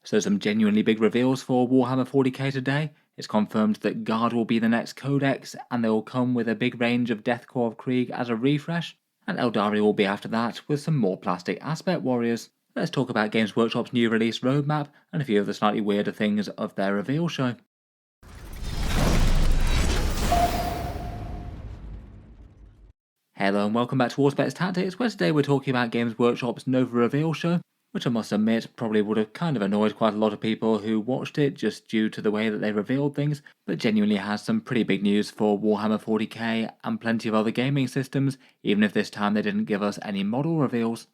So some genuinely big reveals for Warhammer 40k today. It's confirmed that Guard will be the next Codex, and they will come with a big range of Deathcore of Krieg as a refresh, and Aeldari will be after that with some more plastic aspect warriors. Let's talk about Games Workshop's new release roadmap and a few of the slightly weirder things of their reveal show. Hello and welcome back to Warspecs Tactics, where today we're talking about Games Workshop's Nova reveal show, which I must admit probably would have kind of annoyed quite a lot of people who watched it just due to the way that they revealed things, but genuinely has some pretty big news for Warhammer 40k and plenty of other gaming systems, even if this time they didn't give us any model reveals.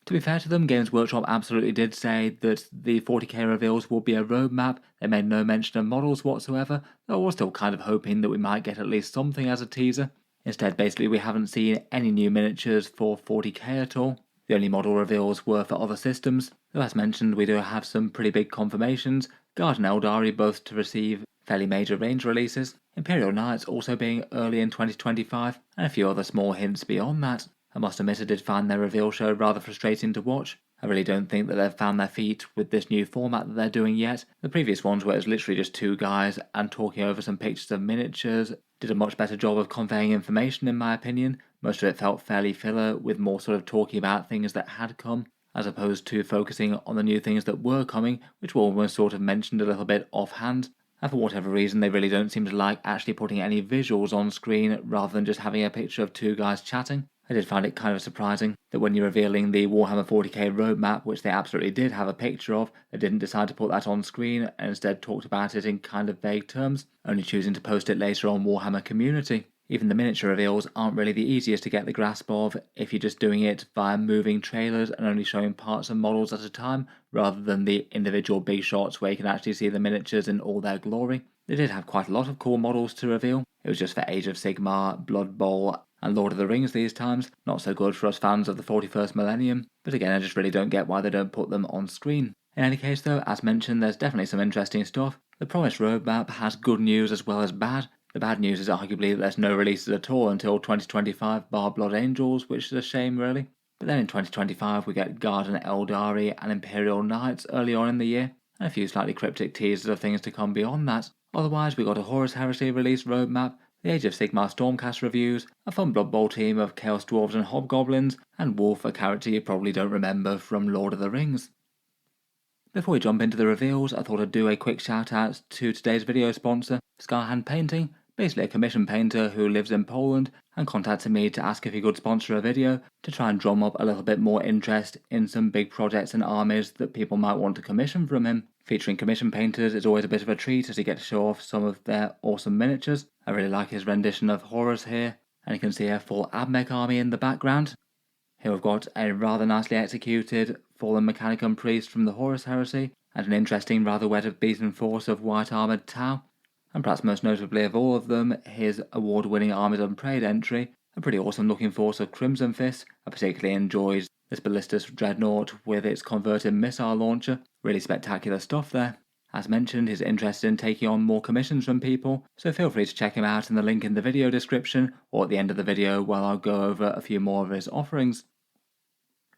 To be fair to them, Games Workshop absolutely did say that the 40k reveals will be a roadmap. They made no mention of models whatsoever, though I was still kind of hoping that we might get at least something as a teaser. Instead, basically, we haven't seen any new miniatures for 40k at all. The only model reveals were for other systems, though as mentioned, we do have some pretty big confirmations, Guard and Aeldari both to receive fairly major range releases, Imperial Knights also being early in 2025, and a few other small hints beyond that. I must admit I did find their reveal show rather frustrating to watch. I really don't think that they've found their feet with this new format that they're doing yet. The previous ones where it was literally just two guys and talking over some pictures of miniatures did a much better job of conveying information in my opinion. Most of it felt fairly filler, with more sort of talking about things that had come, as opposed to focusing on the new things that were coming, which were almost sort of mentioned a little bit offhand. And for whatever reason, they really don't seem to like actually putting any visuals on screen rather than just having a picture of two guys chatting. I did find it kind of surprising that when you're revealing the Warhammer 40k roadmap, which they absolutely did have a picture of, they didn't decide to put that on screen and instead talked about it in kind of vague terms, only choosing to post it later on Warhammer Community. Even the miniature reveals aren't really the easiest to get the grasp of if you're just doing it via moving trailers and only showing parts and models at a time, rather than the individual big shots where you can actually see the miniatures in all their glory. They did have quite a lot of cool models to reveal. It was just for Age of Sigmar, Blood Bowl, and Lord of the Rings these times. Not so good for us fans of the 41st millennium, but again I just really don't get why they don't put them on screen. In any case though, as mentioned, there's definitely some interesting stuff. The promised roadmap has good news as well as bad. The bad news is arguably that there's no releases at all until 2025 bar Blood Angels, which is a shame really. But then in 2025 we get Guard and Aeldari and Imperial Knights early on in the year, and a few slightly cryptic teasers of things to come beyond that. Otherwise we got a Horus Heresy release roadmap, the Age of Sigmar Stormcast reviews, a fun Blood Bowl team of Chaos Dwarves and Hobgoblins, and Wolf, a character you probably don't remember from Lord of the Rings. Before we jump into the reveals, I thought I'd do a quick shout out to today's video sponsor, Scarhand Painting, basically a commission painter who lives in Poland, and contacted me to ask if he could sponsor a video to try and drum up a little bit more interest in some big projects and armies that people might want to commission from him. Featuring commission painters is always a bit of a treat as you get to show off some of their awesome miniatures. I really like his rendition of Horus here, and you can see a full Abmech army in the background. Here we've got a rather nicely executed Fallen Mechanicum priest from the Horus Heresy, and an interesting rather weathered beaten force of white armoured Tau. And perhaps most notably of all of them, his award-winning Armies Unprayed entry, a pretty awesome looking force of Crimson Fist. I particularly enjoyed this Ballistus Dreadnought with its converted missile launcher. Really spectacular stuff there. As mentioned, he's interested in taking on more commissions from people, so feel free to check him out in the link in the video description or at the end of the video while I'll go over a few more of his offerings.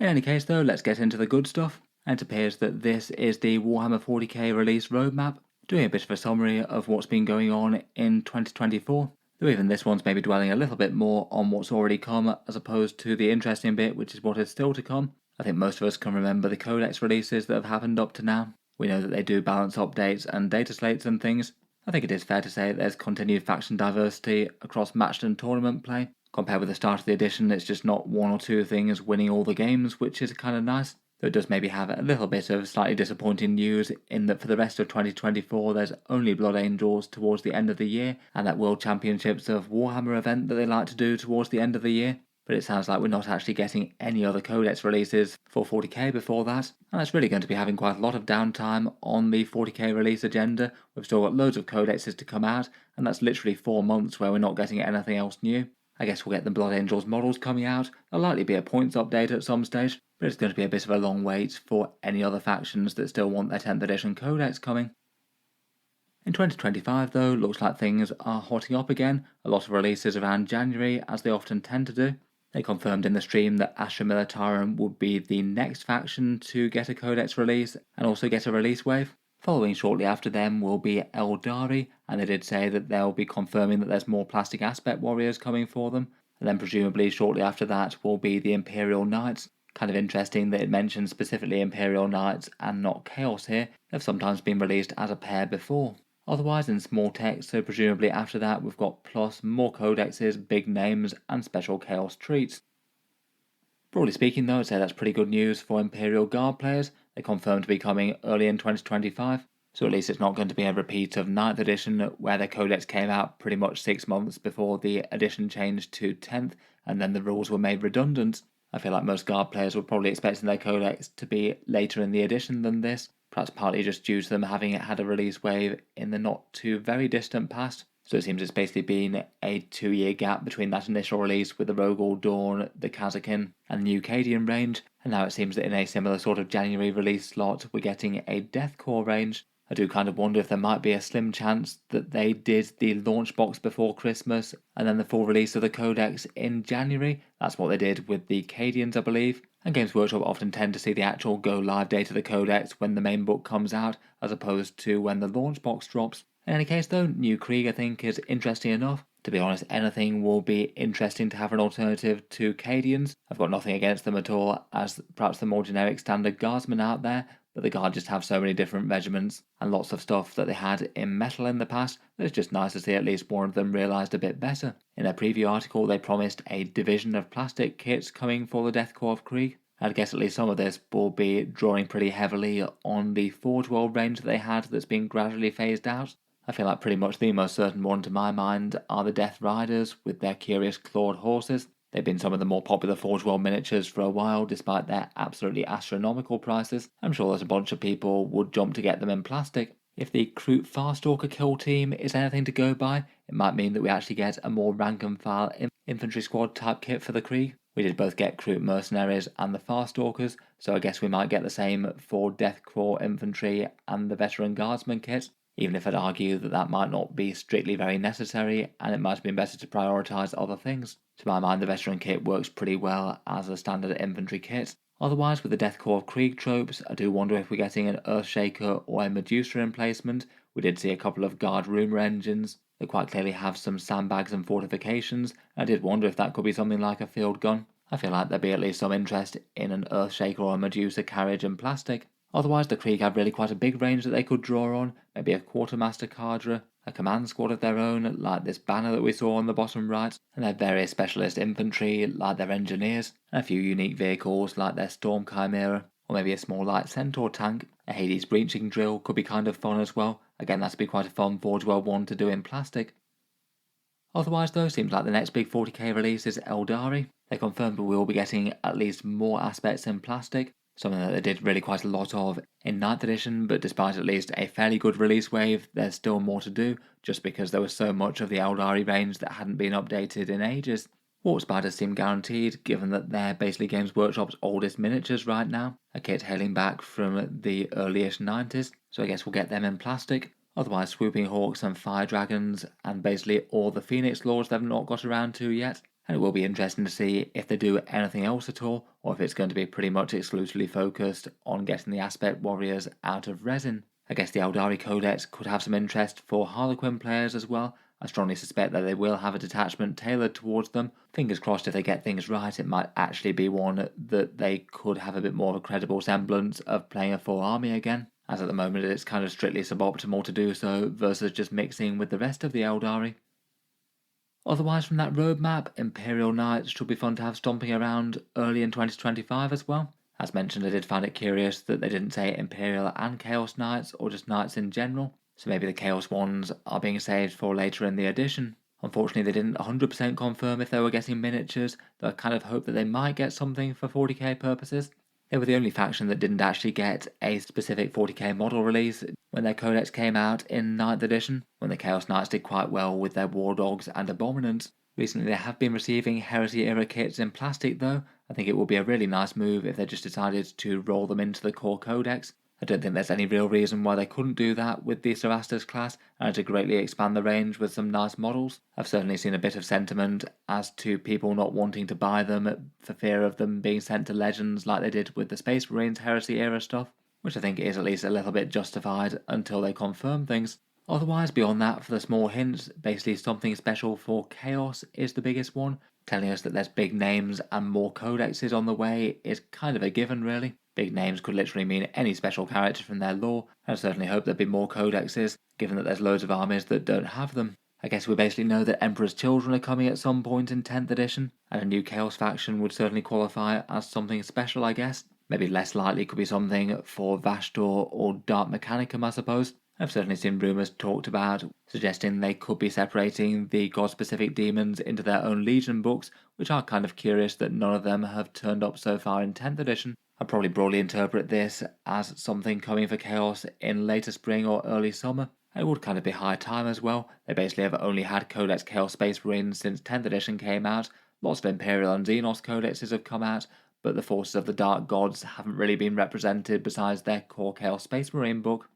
In any case though, let's get into the good stuff. And it appears that this is the Warhammer 40k release roadmap, doing a bit of a summary of what's been going on in 2024, though even this one's maybe dwelling a little bit more on what's already come as opposed to the interesting bit, which is what is still to come. I think most of us can remember the Codex releases that have happened up to now. We know that they do balance updates and data slates and things. I think it is fair to say that there's continued faction diversity across matched and tournament play. Compared with the start of the edition, it's just not one or two things winning all the games, which is kind of nice. Though it does maybe have a little bit of slightly disappointing news in that for the rest of 2024 there's only Blood Angels towards the end of the year, and that World Championships of Warhammer event that they like to do towards the end of the year. But it sounds like we're not actually getting any other Codex releases for 40k before that, and that's really going to be having quite a lot of downtime on the 40k release agenda. We've still got loads of Codexes to come out, and that's literally 4 months where we're not getting anything else new. I guess we'll get the Blood Angels models coming out, there'll likely be a points update at some stage, but it's going to be a bit of a long wait for any other factions that still want their 10th edition Codex coming. In 2025 though, looks like things are hotting up again, a lot of releases around January as they often tend to do. They confirmed in the stream that Astra Militarum would be the next faction to get a Codex release and also get a release wave. Following shortly after them will be Aeldari, and they did say that they'll be confirming that there's more plastic aspect warriors coming for them. And then presumably shortly after that will be the Imperial Knights. Kind of interesting that it mentions specifically Imperial Knights and not Chaos here. They've sometimes been released as a pair before. Otherwise in small text, so presumably after that we've got plus more codexes, big names, and special chaos treats. Broadly speaking though, I'd say that's pretty good news for Imperial Guard players. They confirmed to be coming early in 2025, so at least it's not going to be a repeat of 9th edition where their codex came out pretty much 6 months before the edition changed to 10th and then the rules were made redundant. I feel like most Guard players were probably expecting their codex to be later in the edition than this, perhaps partly just due to them having had a release wave in the not too very distant past. So it seems it's basically been a 2-year gap between that initial release with the Rogol Dawn, the Kazakin, and the new Cadian range, and now it seems that in a similar sort of January release slot we're getting a Deathcore range. I do kind of wonder if there might be a slim chance that they did the launch box before Christmas and then the full release of the Codex in January. That's what they did with the Cadians, I believe. And Games Workshop often tend to see the actual go live date of the Codex when the main book comes out, as opposed to when the launch box drops. In any case though, New Krieg I think is interesting enough. To be honest, anything will be interesting to have an alternative to Cadians. I've got nothing against them at all as perhaps the more generic standard guardsmen out there, but the Guard just have so many different regiments and lots of stuff that they had in metal in the past that it's just nice to see at least one of them realised a bit better. In their preview article they promised a division of plastic kits coming for the Death Corps of Krieg. I'd guess at least some of this will be drawing pretty heavily on the Forge World range that they had that's been gradually phased out. I feel like pretty much the most certain one to my mind are the Death Riders with their curious clawed horses. They've been some of the more popular Forge World miniatures for a while despite their absolutely astronomical prices. I'm sure there's a bunch of people would jump to get them in plastic. If the Kroot Farstalker kill team is anything to go by, it might mean that we actually get a more rank and file infantry squad type kit for the Krieg. We did both get Kroot Mercenaries and the Farstalkers, so I guess we might get the same for Death Corps Infantry and the Veteran Guardsman kit. Even if I'd argue that that might not be strictly very necessary and it might have been better to prioritise other things. To my mind, the Veteran kit works pretty well as a standard infantry kit. Otherwise, with the Death Corps of Krieg tropes, I do wonder if we're getting an Earthshaker or a Medusa emplacement. We did see a couple of Guard Rumour engines that quite clearly have some sandbags and fortifications. I did wonder if that could be something like a field gun. I feel like there'd be at least some interest in an Earthshaker or a Medusa carriage in plastic. Otherwise, the Krieg have really quite a big range that they could draw on, maybe a Quartermaster cadre, a command squad of their own, like this banner that we saw on the bottom right, and their various specialist infantry, like their engineers, and a few unique vehicles, like their Storm Chimera, or maybe a small light Centaur tank. A Hades breaching drill could be kind of fun as well. Again, that'd be quite a fun Forge World one to do in plastic. Otherwise though, seems like the next big 40k release is Aeldari. They confirmed we will be getting at least more aspects in plastic, something that they did really quite a lot of in 9th edition, but despite at least a fairly good release wave, there's still more to do, just because there was so much of the Aeldari range that hadn't been updated in ages. Warp Spiders seem guaranteed, given that they're basically Games Workshop's oldest miniatures right now, a kit hailing back from the earliest 90s, so I guess we'll get them in plastic. Otherwise, Swooping Hawks and Fire Dragons, and basically all the Phoenix Lords they've not got around to yet. And it will be interesting to see if they do anything else at all, or if it's going to be pretty much exclusively focused on getting the Aspect Warriors out of resin. I guess the Aeldari Codex could have some interest for Harlequin players as well. I strongly suspect that they will have a detachment tailored towards them. Fingers crossed if they get things right, it might actually be one that they could have a bit more of a credible semblance of playing a full army again, as at the moment it's kind of strictly suboptimal to do so versus just mixing with the rest of the Aeldari. Otherwise from that roadmap, Imperial Knights should be fun to have stomping around early in 2025 as well. As mentioned, I did find it curious that they didn't say Imperial and Chaos Knights or just Knights in general, so maybe the Chaos ones are being saved for later in the edition. Unfortunately, they didn't 100% confirm if they were getting miniatures, though I kind of hope that they might get something for 40k purposes. They were the only faction that didn't actually get a specific 40k model release when their codex came out in 9th edition, when the Chaos Knights did quite well with their War Dogs and Abominants. Recently they have been receiving Heresy era kits in plastic though. I think it would be a really nice move if they just decided to roll them into the core codex. I don't think there's any real reason why they couldn't do that with the Cerastus class and to greatly expand the range with some nice models. I've certainly seen a bit of sentiment as to people not wanting to buy them for fear of them being sent to Legends like they did with the Space Marines Heresy era stuff, which I think is at least a little bit justified until they confirm things. Otherwise, beyond that, for the small hints, basically something special for Chaos is the biggest one. Telling us that there's big names and more codexes on the way is kind of a given, really. Big names could literally mean any special character from their lore, and I certainly hope there'll be more codexes, given that there's loads of armies that don't have them. I guess we basically know that Emperor's Children are coming at some point in 10th edition, and a new Chaos faction would certainly qualify as something special, I guess. Maybe less likely could be something for Vastor or Dark Mechanicum, I suppose. I've certainly seen rumours talked about, suggesting they could be separating the god-specific demons into their own Legion books, which are kind of curious that none of them have turned up so far in 10th edition. I'd probably broadly interpret this as something coming for Chaos in later spring or early summer. It would kind of be high time as well. They basically have only had Codex Chaos Space Marines since 10th edition came out. Lots of Imperial and Xenos codexes have come out, but the forces of the Dark Gods haven't really been represented besides their core Chaos Space Marine book.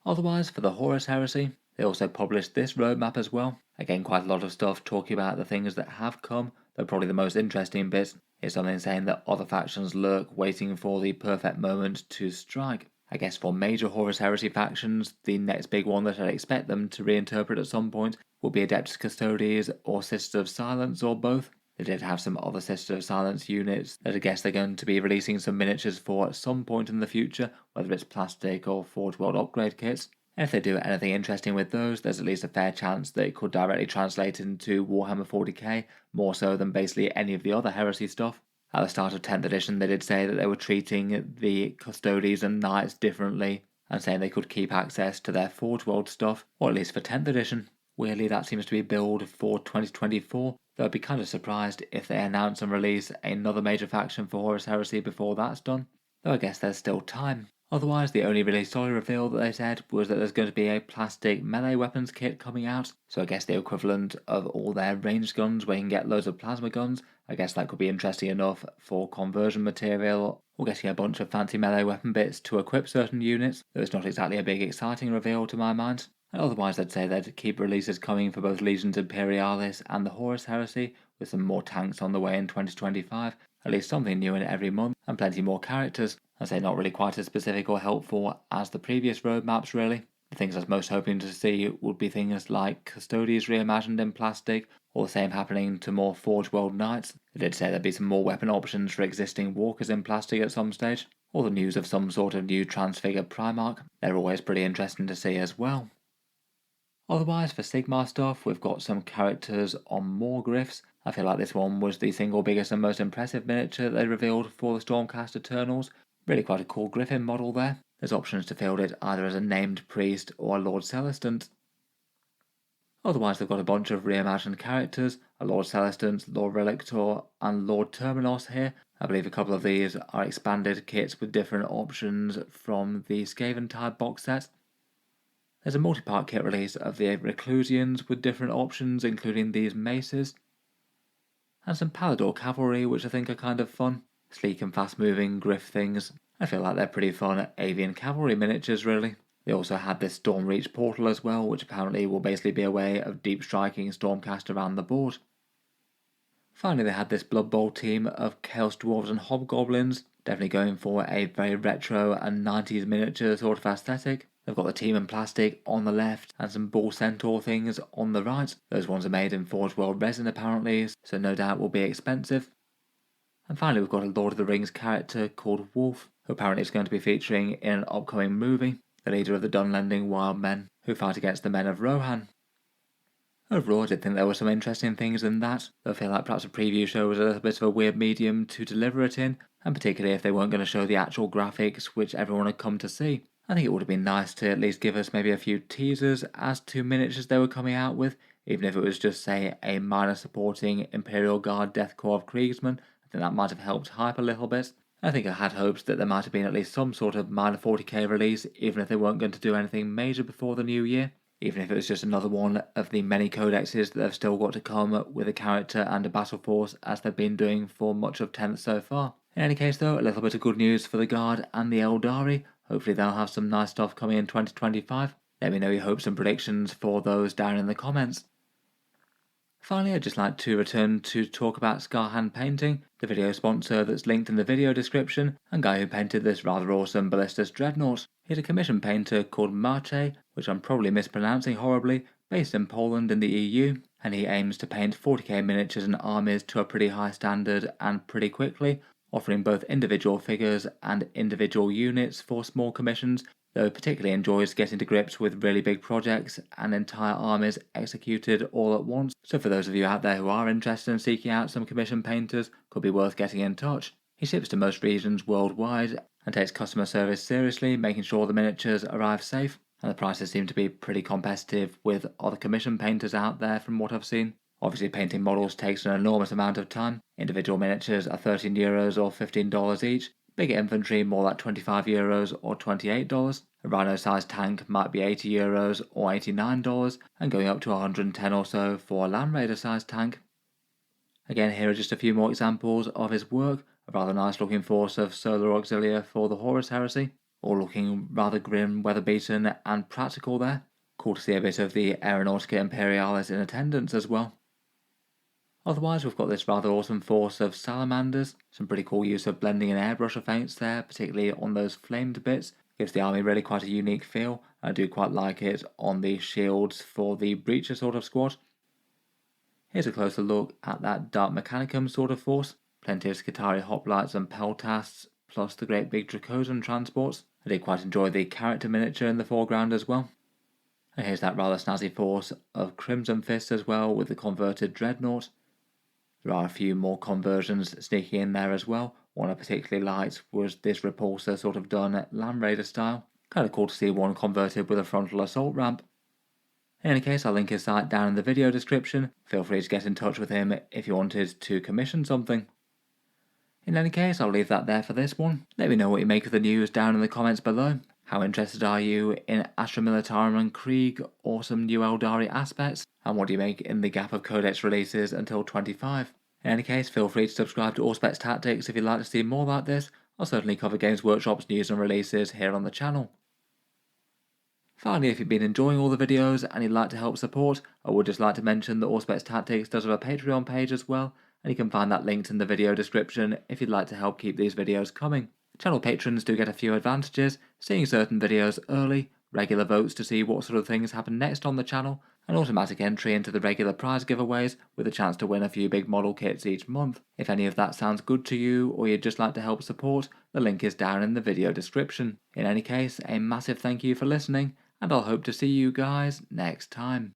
Otherwise, for the Horus Heresy, they also published this roadmap as well. Again, quite a lot of stuff talking about the things that have come, though probably the most interesting bit is something saying that other factions lurk waiting for the perfect moment to strike. I guess for major Horus Heresy factions, the next big one that I'd expect them to reinterpret at some point will be Adeptus Custodes or Sisters of Silence or both. They did have some other Sisters of Silence units that I guess they're going to be releasing some miniatures for at some point in the future, whether it's plastic or Forge World upgrade kits. And if they do anything interesting with those, there's at least a fair chance that it could directly translate into Warhammer 40k, more so than basically any of the other Heresy stuff. At the start of 10th edition, they did say that they were treating the Custodes and Knights differently, and saying they could keep access to their Forge World stuff, or at least for 10th edition. Weirdly, that seems to be billed for 2024, though I'd be kind of surprised if they announce and release another major faction for Horus Heresy before that's done, though I guess there's still time. Otherwise, the only really solid reveal that they said was that there's going to be a plastic melee weapons kit coming out, so I guess the equivalent of all their ranged guns where you can get loads of plasma guns. I guess that could be interesting enough for conversion material, or getting a bunch of fancy melee weapon bits to equip certain units, though it's not exactly a big exciting reveal to my mind. And otherwise, I'd say they'd keep releases coming for both Legions Imperialis and the Horus Heresy, with some more tanks on the way in 2025, at least something new in every month, and plenty more characters. I'd say not really quite as specific or helpful as the previous roadmaps, really. The things I was most hoping to see would be things like Custodes reimagined in plastic, or the same happening to more Forge World Knights. They did say there'd be some more weapon options for existing walkers in plastic at some stage, or the news of some sort of new transfigured Primarch. They're always pretty interesting to see as well. Otherwise, for Sigmar stuff, we've got some characters on more glyphs. I feel like this one was the single biggest and most impressive miniature they revealed for the Stormcast Eternals. Really quite a cool Griffin model there. There's options to field it either as a named priest or a Lord Celestant. Otherwise, they've got a bunch of reimagined characters, a Lord Celestant, Lord Relictor, and Lord Terminos here. I believe a couple of these are expanded kits with different options from the Scaventide box set. There's a multi-part kit release of the Reclusians with different options, including these maces. And some Palador cavalry, which I think are kind of fun. Sleek and fast-moving gryph things. I feel like they're pretty fun avian cavalry miniatures, really. They also had this Stormreach portal as well, which apparently will basically be a way of deep striking Stormcast around the board. Finally, they had this Blood Bowl team of Chaos Dwarves and Hobgoblins, definitely going for a very retro and 90s miniature sort of aesthetic. They've got the team in plastic on the left and some Bull Centaur things on the right. Those ones are made in Forge World resin apparently, so no doubt will be expensive. And finally, we've got a Lord of the Rings character called Wolf, who apparently is going to be featuring in an upcoming movie, the leader of the Dunlending Wild Men, who fight against the men of Rohan. Overall, I did think there were some interesting things in that, though I feel like perhaps a preview show was a little bit of a weird medium to deliver it in, and particularly if they weren't going to show the actual graphics which everyone had come to see. I think it would have been nice to at least give us maybe a few teasers as to miniatures they were coming out with, even if it was just, say, a minor supporting Imperial Guard Death Corps of Kriegsmen. I think that might have helped hype a little bit. I think I had hopes that there might have been at least some sort of minor 40k release, even if they weren't going to do anything major before the new year. Even if it was just another one of the many codexes that they've still got to come with a character and a battle force as they've been doing for much of 10th so far. In any case though, a little bit of good news for the Guard and the Aeldari. Hopefully they'll have some nice stuff coming in 2025. Let me know your hopes and predictions for those down in the comments. Finally, I'd just like to return to talk about Scarhand Painting, the video sponsor that's linked in the video description, and guy who painted this rather awesome Ballistus Dreadnought. He's a commission painter called Maciej, which I'm probably mispronouncing horribly, based in Poland in the EU, and he aims to paint 40k miniatures and armies to a pretty high standard and pretty quickly, offering both individual figures and individual units for small commissions, though he particularly enjoys getting to grips with really big projects and entire armies executed all at once. So for those of you out there who are interested in seeking out some commission painters, could be worth getting in touch. He ships to most regions worldwide and takes customer service seriously, making sure the miniatures arrive safe, and the prices seem to be pretty competitive with other commission painters out there from what I've seen. Obviously painting models takes an enormous amount of time. Individual miniatures are €13 or $15 each. Bigger infantry more like €25 or $28. A rhino-sized tank might be €80 or $89, and going up to $110 or so for a Land Raider-sized tank. Again, here are just a few more examples of his work. A rather nice looking force of Solar Auxilia for the Horus Heresy, all looking rather grim, weather-beaten and practical there. Cool to see a bit of the Aeronautica Imperialis in attendance as well. Otherwise, we've got this rather awesome force of salamanders, some pretty cool use of blending and airbrush effects there, particularly on those flamed bits. Gives the army really quite a unique feel. I do quite like it on the shields for the Breacher sort of squad. Here's a closer look at that Dark Mechanicum sort of force. Plenty of Skitarii hoplites and peltasts, plus the great big Dracosan transports. I did quite enjoy the character miniature in the foreground as well. And here's that rather snazzy force of Crimson Fists as well with the converted Dreadnought. There are a few more conversions sneaking in there as well. One I particularly liked was this repulsor sort of done at Land Raider style. Kind of cool to see one converted with a frontal assault ramp. In any case, I'll link his site down in the video description. Feel free to get in touch with him if you wanted to commission something. In any case, I'll leave that there for this one. Let me know what you make of the news down in the comments below. How interested are you in Astra Militarum and Krieg, awesome new Aeldari aspects? And what do you make in the gap of Codex releases until 25? In any case, feel free to subscribe to Auspex Tactics if you'd like to see more like this. I'll certainly cover Games Workshop's news and releases here on the channel. Finally, if you've been enjoying all the videos and you'd like to help support, I would just like to mention that Auspex Tactics does have a Patreon page as well, and you can find that linked in the video description if you'd like to help keep these videos coming. Channel patrons do get a few advantages, seeing certain videos early, regular votes to see what sort of things happen next on the channel, and automatic entry into the regular prize giveaways with a chance to win a few big model kits each month. If any of that sounds good to you or you'd just like to help support, the link is down in the video description. In any case, a massive thank you for listening, and I'll hope to see you guys next time.